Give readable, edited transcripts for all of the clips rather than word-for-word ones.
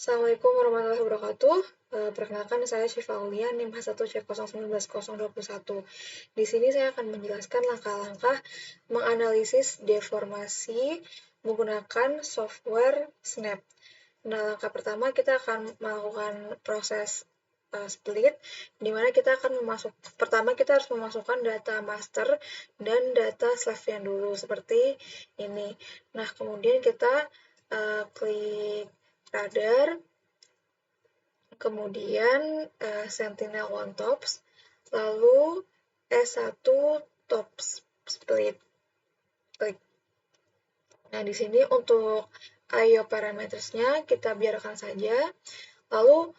Assalamualaikum warahmatullahi wabarakatuh. Perkenalkan saya Syifa Aulia, NIM H1C019-021. Di sini saya akan menjelaskan langkah-langkah menganalisis deformasi menggunakan software Snap. Nah, langkah pertama kita akan melakukan proses split, di mana kita akan pertama kita harus memasukkan data master dan data slave-nya dulu, seperti ini. Nah, kemudian kita klik radar, kemudian Sentinel One Tops, lalu S1 Top Split. Klik. Nah, di sini untuk I/O parametersnya kita biarkan saja. Lalu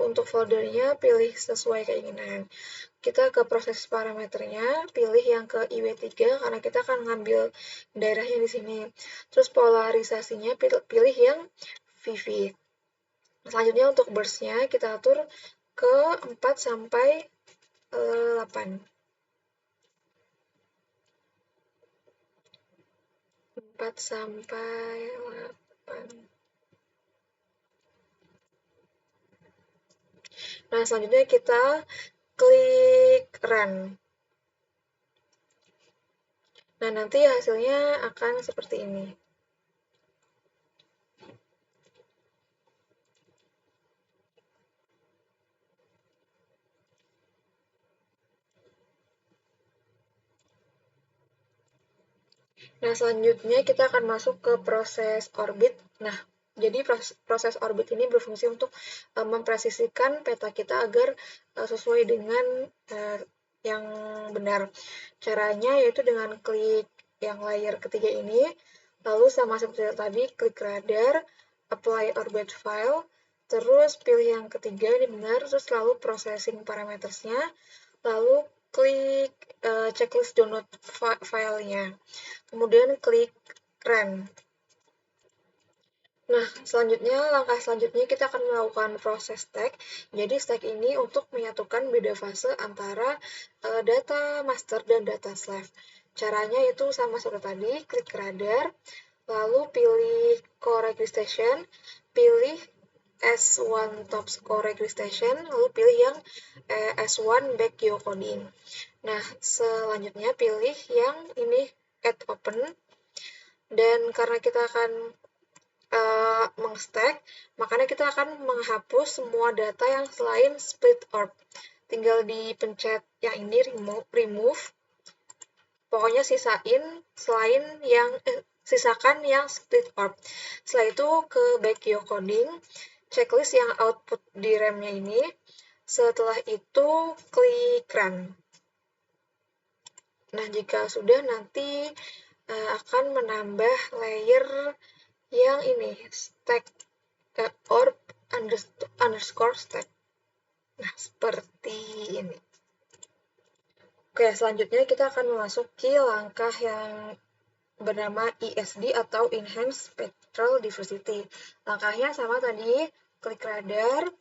untuk foldernya pilih sesuai keinginan. Kita ke proses parameternya, pilih yang ke IW3 karena kita akan ngambil daerahnya di sini. Terus polarisasinya pilih yang VV. Selanjutnya untuk burst-nya kita atur ke 4 sampai 8. 4 sampai 8. Nah, selanjutnya kita klik run. Nah, nanti hasilnya akan seperti ini. Nah, selanjutnya kita akan masuk ke proses orbit. Nah, jadi proses orbit ini berfungsi untuk mempresisikan peta kita agar sesuai dengan yang benar. Caranya yaitu dengan klik yang layer ketiga ini, lalu sama seperti tadi, klik radar, apply orbit file, terus pilih yang ketiga ini benar, terus lalu processing parametersnya, lalu klik checklist download filenya. Kemudian klik run. Nah, langkah selanjutnya kita akan melakukan proses stack. Jadi stack ini untuk menyatukan beda fase antara data master dan data slave. Caranya itu sama seperti tadi, klik radar, lalu pilih core registration, pilih S1 top core registration, lalu pilih yang S1 back geocoding. Nah, selanjutnya pilih yang ini add open, dan karena kita akan mengstack, makanya kita akan menghapus semua data yang selain split orb. Tinggal dipencet yang ini remove. Pokoknya sisakan yang split orb. Setelah itu ke back geocoding, checklist yang output di RAM-nya ini. Setelah itu klik run. Nah, jika sudah nanti akan menambah layer yang ini, stack orb underscore stack. Nah, seperti ini. Oke, selanjutnya kita akan memasuki langkah yang bernama ESD atau Enhanced Spectral Diversity. Langkahnya sama tadi, klik radar,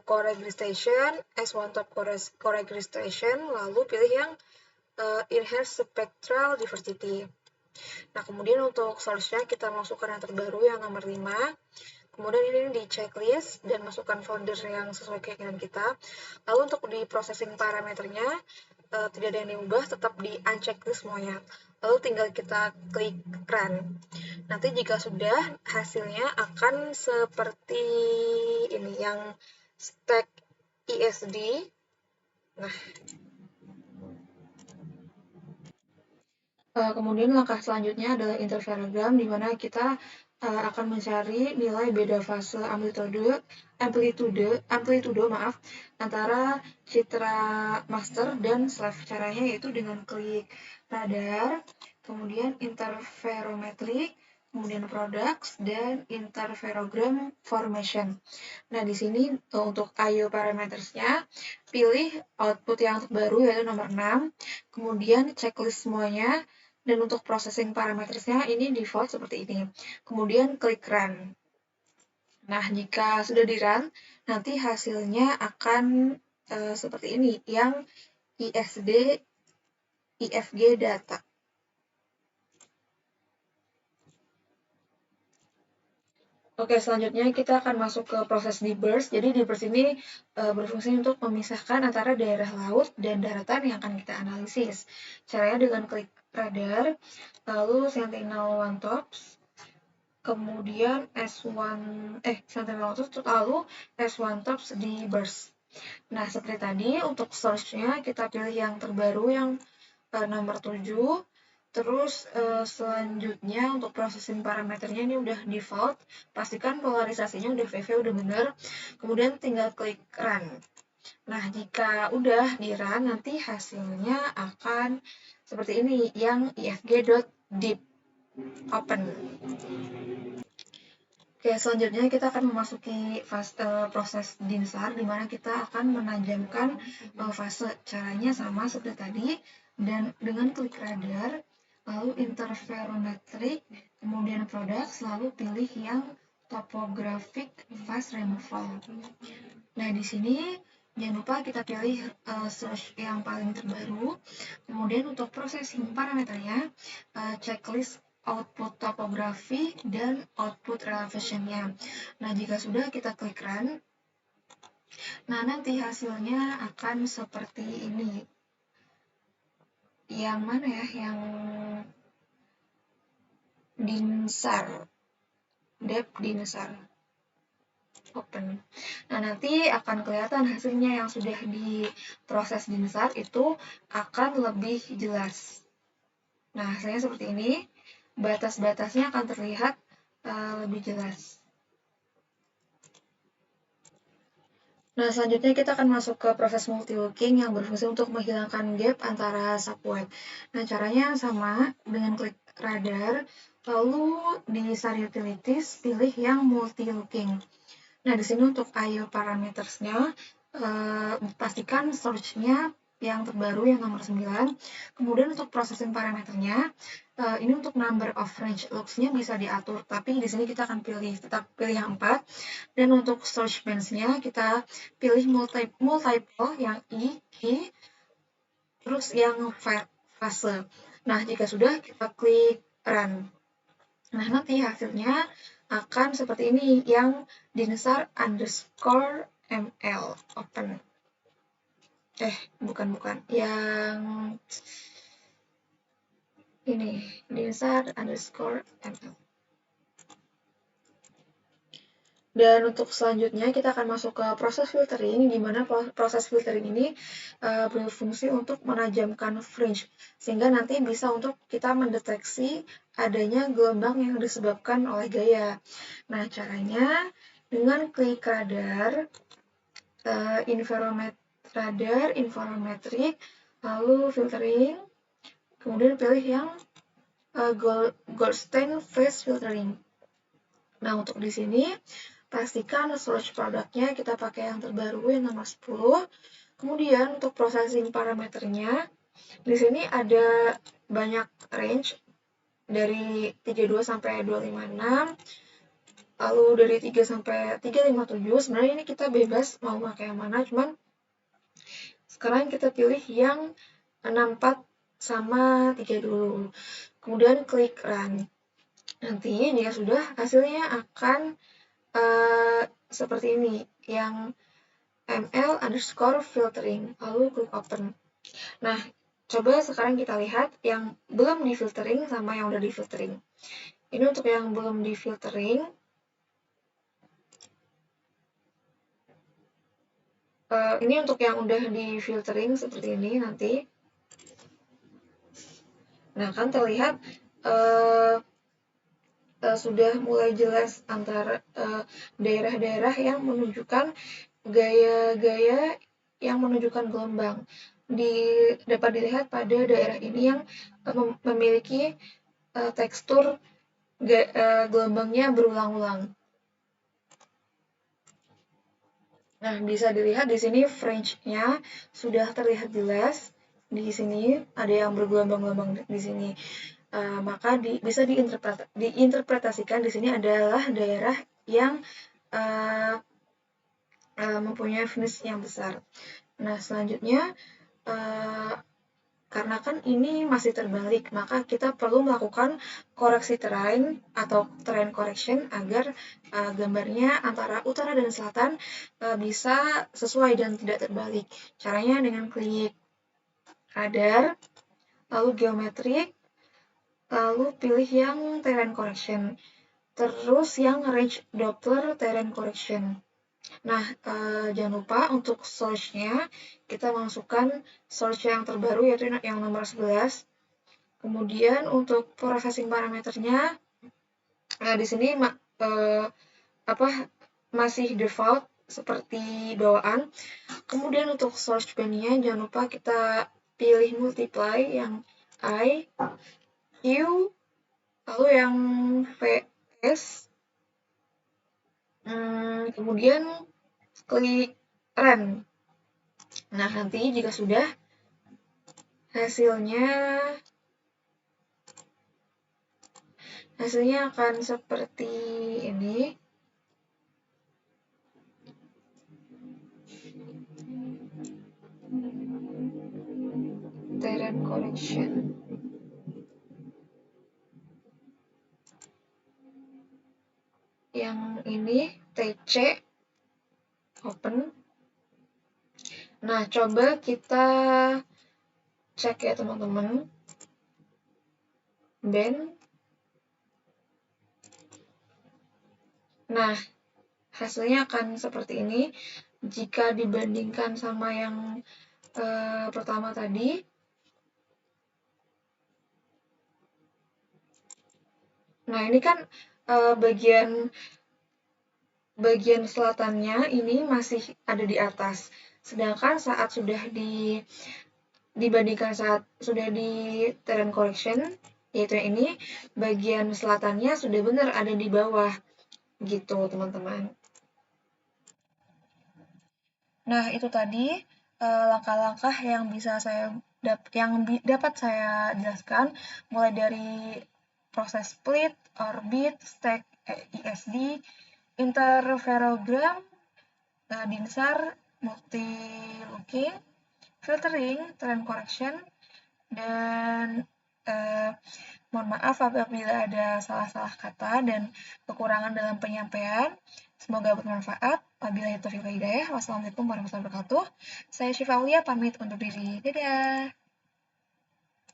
core registration, S1 top core registration, lalu pilih yang Enhanced Spectral Diversity. Nah, kemudian untuk source-nya kita masukkan yang terbaru, yang nomor 5. Kemudian ini di checklist dan masukkan folder yang sesuai keinginan kita. Lalu untuk di processing parameternya, tidak ada yang diubah, tetap di unchecklist semuanya. Lalu tinggal kita klik run. Nanti jika sudah, hasilnya akan seperti ini, yang stack ESD. Nah, kemudian langkah selanjutnya adalah interferogram, di mana kita akan mencari nilai beda fase amplitudo antara citra master dan slave. Caranya yaitu dengan klik radar, kemudian interferometrik, kemudian products, dan interferogram formation. Nah, di sini untuk I/O parametersnya, pilih output yang terbaru yaitu nomor 6, kemudian checklist semuanya, dan untuk processing parametersnya ini default seperti ini. Kemudian klik run. Nah, jika sudah di run, nanti hasilnya akan seperti ini, yang ISD IFG data. Oke, selanjutnya kita akan masuk ke proses disperse. Jadi disperse ini berfungsi untuk memisahkan antara daerah laut dan daratan yang akan kita analisis. Caranya dengan klik radar, lalu sentinel one tops, kemudian sentinel one tops, lalu S1 tops disperse. Nah, seperti tadi untuk source-nya kita pilih yang terbaru yang nomor 7. Terus selanjutnya untuk processing parameternya ini udah default. Pastikan polarisasinya udah VV udah bener. Kemudian tinggal klik run. Nah, jika udah di run nanti hasilnya akan seperti ini yang ifg.deep open. Oke, selanjutnya kita akan memasuki proses DINSAR, di mana kita akan menajamkan fase. Caranya sama seperti tadi, dan dengan klik radar, lalu interferometric, kemudian produk, lalu pilih yang topographic phase removal. Nah, di sini jangan lupa kita pilih search yang paling terbaru. Kemudian untuk processing parameternya, checklist output topografi dan output elevation-nya. Nah, jika sudah kita klik run. Nah, nanti hasilnya akan seperti ini. Yang mana ya? Yang DINSAR. Depth DINSAR. Open. Nah, nanti akan kelihatan hasilnya yang sudah diproses DINSAR itu akan lebih jelas. Nah, hasilnya seperti ini. Batas-batasnya akan terlihat lebih jelas. Nah, selanjutnya kita akan masuk ke proses multi-looking yang berfungsi untuk menghilangkan gap antara subweb. Nah, caranya sama dengan klik radar, lalu di SAR Utilities pilih yang multi-looking. Nah, di sini untuk IO parametersnya, pastikan search-nya yang terbaru yang nomor 9. Kemudian untuk processing parameternya, ini untuk number of range looks-nya bisa diatur, tapi di sini kita akan tetap pilih yang 4. Dan untuk search bands-nya kita pilih multiple yang I, terus yang fase. Nah, jika sudah kita klik run. Nah, nanti hasilnya akan seperti ini yang DINSAR_ML open. Bukan. Yang ini DINSAR_ML. Dan untuk selanjutnya kita akan masuk ke proses filtering, di mana proses filtering ini berfungsi untuk menajamkan fringe, sehingga nanti bisa untuk kita mendeteksi adanya gelombang yang disebabkan oleh gaya. Nah, caranya dengan klik radar, interferometric, lalu filtering, kemudian pilih yang Goldstein phase filtering. Nah, untuk di sini pastikan search produknya kita pakai yang terbaru yang nomor 10. Kemudian untuk processing parameternya, di sini ada banyak range dari 32 sampai 256. Lalu dari 3 sampai 357, sebenarnya ini kita bebas mau pakai yang mana, cuman sekarang kita pilih yang 64 sama 3 dulu. Kemudian klik run. Nanti jika sudah, hasilnya akan seperti ini, yang ML_filtering, lalu klik open. Nah, coba sekarang kita lihat yang belum di filtering sama yang udah di filtering. Ini untuk yang belum di filtering, ini untuk yang udah di filtering seperti ini nanti. Nah, kan terlihat sudah mulai jelas antara daerah-daerah yang menunjukkan gaya-gaya yang menunjukkan gelombang. Dapat dilihat pada daerah ini yang memiliki tekstur gelombangnya berulang-ulang. Nah, bisa dilihat di sini fringe-nya sudah terlihat jelas. Di sini ada yang bergelombang-gelombang di sini. Maka bisa diinterpretasikan di sini adalah daerah yang mempunyai fringe yang besar. Nah, selanjutnya Karena kan ini masih terbalik, maka kita perlu melakukan koreksi terrain atau terrain correction agar gambarnya antara utara dan selatan bisa sesuai dan tidak terbalik. Caranya dengan klik radar, lalu geometrik, lalu pilih yang terrain correction, terus yang range Doppler terrain correction. Nah, jangan lupa untuk source-nya kita masukkan source yang terbaru yaitu yang nomor 11. Kemudian untuk processing parameternya, di sini masih default seperti bawaan. Kemudian untuk source band-nya jangan lupa kita pilih multiply yang I, Q, lalu yang VS, kemudian klik run. Nah, nanti jika sudah, hasilnya akan seperti ini. Terrain correction. Yang ini TC open. Nah, coba kita cek ya teman-teman. Band. Nah, hasilnya akan seperti ini. Jika dibandingkan sama yang pertama tadi, nah ini kan bagian selatannya ini masih ada di atas. Sedangkan saat sudah dibandingkan saat sudah di terrain correction, yaitu yang ini, bagian selatannya sudah benar ada di bawah. Gitu, teman-teman. Nah, itu tadi langkah-langkah yang dapat saya jelaskan, mulai dari proses split, orbit, stack ISD, interferogram, DINSAR, multi-looking, filtering, terrain correction, dan mohon maaf apabila ada salah-salah kata dan kekurangan dalam penyampaian. Semoga bermanfaat. Wabillahi taufiq wal hidayah. Wassalamualaikum warahmatullahi wabarakatuh. Saya Syifa Aulia pamit undur diri. Dadah.